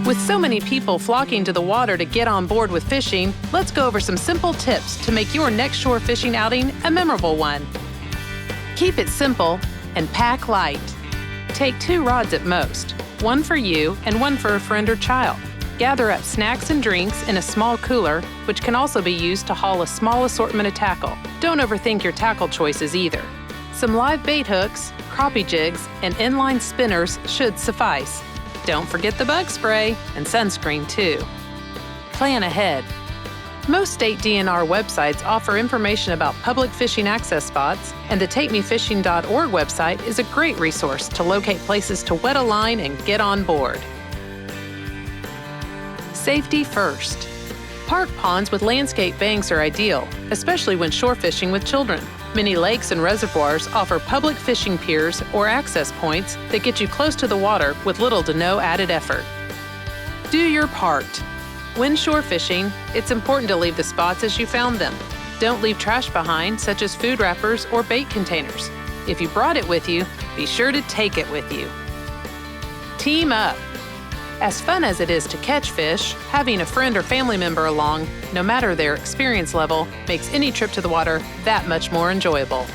With so many people flocking to the water to get on board with fishing, let's go over some simple tips to make your next shore fishing outing a memorable one. Keep it simple and pack light. Take 2 rods at most, one for you and one for a friend or child. Gather up snacks and drinks in a small cooler, which can also be used to haul a small assortment of tackle. Don't overthink your tackle choices either. Some live bait hooks, crappie jigs, and inline spinners should suffice. Don't forget the bug spray and sunscreen too. Plan ahead. Most state DNR websites offer information about public fishing access spots, and the TakeMeFishing.org website is a great resource to locate places to wet a line and get on board. Safety first. Park ponds with landscape banks are ideal, especially when shore fishing with children. Many lakes and reservoirs offer public fishing piers or access points that get you close to the water with little to no added effort. Do your part. When shore fishing, it's important to leave the spots as you found them. Don't leave trash behind, such as food wrappers or bait containers. If you brought it with you, be sure to take it with you. Team up. As fun as it is to catch fish, having a friend or family member along, no matter their experience level, makes any trip to the water that much more enjoyable.